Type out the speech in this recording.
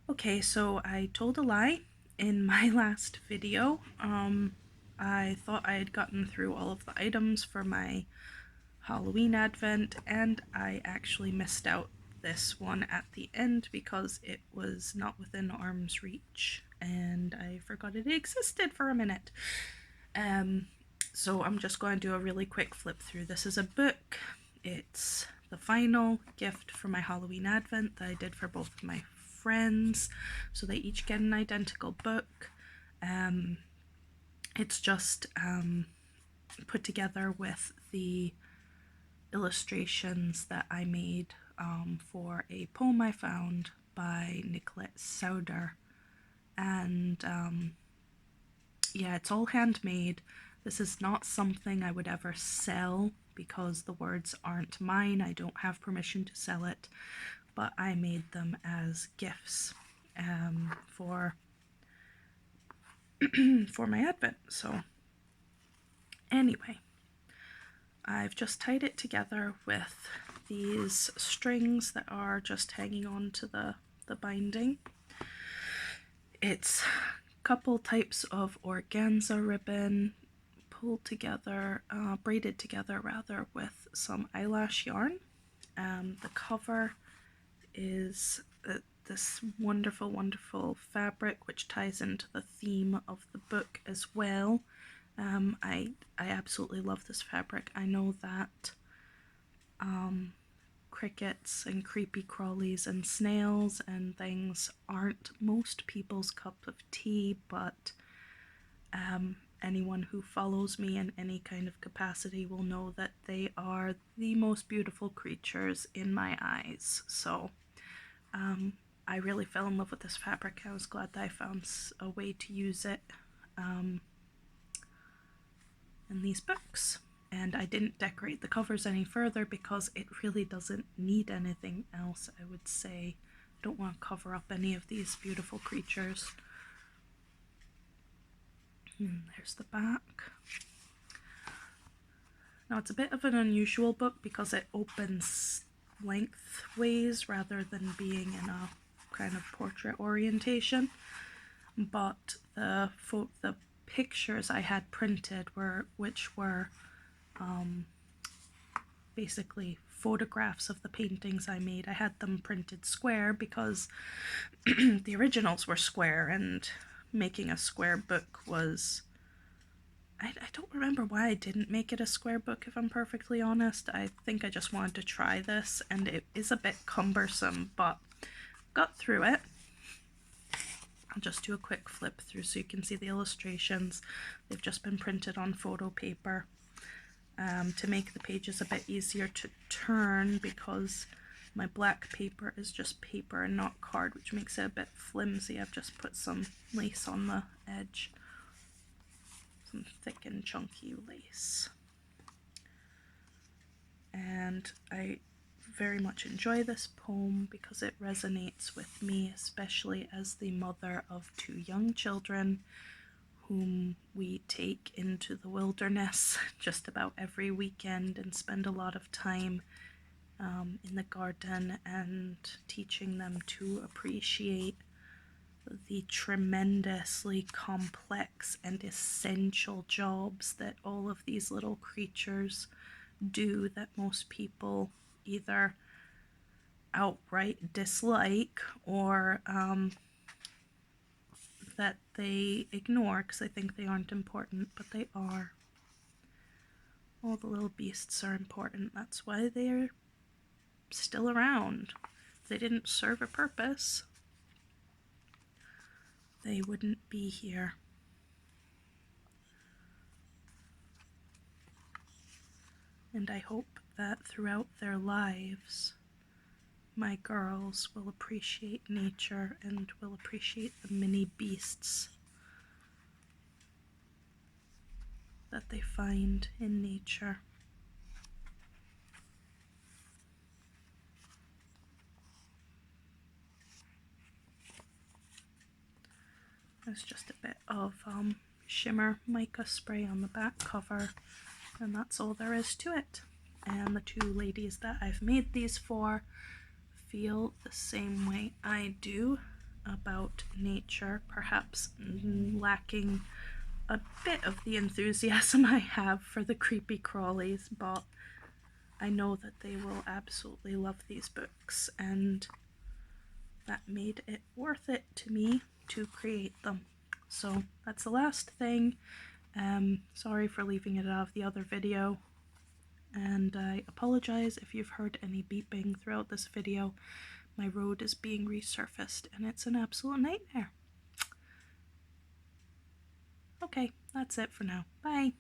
Okay, so I told a lie in my last video. I thought I had gotten through all of the items for my Halloween advent, and I actually missed out this one at the end because it was not within arm's reach and I forgot it existed for a minute. So I'm just going to do a really quick flip through. This is a book. It's the final gift for my Halloween advent that I did for both of my friends, so they each get an identical book. It's just put together with the illustrations that I made for a poem I found by Nicolette Sauder, and yeah, it's all handmade. This is not something I would ever sell because the words aren't mine. I don't have permission to sell it, but I made them as gifts for for my advent. So anyway, I've just tied it together with these strings that are just hanging on to the binding. It's a couple types of organza ribbon pulled together, braided together rather, with some eyelash yarn. The cover is this wonderful, wonderful fabric which ties into the theme of the book as well. I absolutely love this fabric. I know that crickets and creepy crawlies and snails and things aren't most people's cup of tea, but anyone who follows me in any kind of capacity will know that they are the most beautiful creatures in my eyes. So I really fell in love with this fabric. I was glad that I found a way to use it in these books. And I didn't decorate the covers any further because it really doesn't need anything else, I would say. I don't want to cover up any of these beautiful creatures. And there's the back. Now, it's a bit of an unusual book because it opens lengthways rather than being in a kind of portrait orientation, but the pictures I had printed which were basically photographs of the paintings I made. I had them printed square because the originals were square, and making a square book was... I don't remember why I didn't make it a square book, if I'm perfectly honest. I think I just wanted to try this, and it is a bit cumbersome, but got through it. I'll just do a quick flip through so you can see the illustrations. They've just been printed on photo paper to make the pages a bit easier to turn, because my black paper is just paper and not card, which makes it a bit flimsy. I've just put some lace on the edge. Some thick and chunky lace. And I very much enjoy this poem because it resonates with me, especially as the mother of 2 young children whom we take into the wilderness just about every weekend and spend a lot of time in the garden and teaching them to appreciate the tremendously complex and essential jobs that all of these little creatures do that most people either outright dislike or that they ignore because they think they aren't important, but they are. All the little beasts are important. That's why they're still around. If they didn't serve a purpose, they wouldn't be here. And I hope that throughout their lives, my girls will appreciate nature and will appreciate the many beasts that they find in nature. There's just a bit of shimmer mica spray on the back cover, and that's all there is to it. And the 2 ladies that I've made these for feel the same way I do about nature, perhaps lacking a bit of the enthusiasm I have for the creepy crawlies, but I know that they will absolutely love these books, and that made it worth it to me to create them. So that's the last thing. Sorry for leaving it out of the other video, and I apologize if you've heard any beeping throughout this video. My road is being resurfaced and it's an absolute nightmare. Okay, that's it for now. Bye.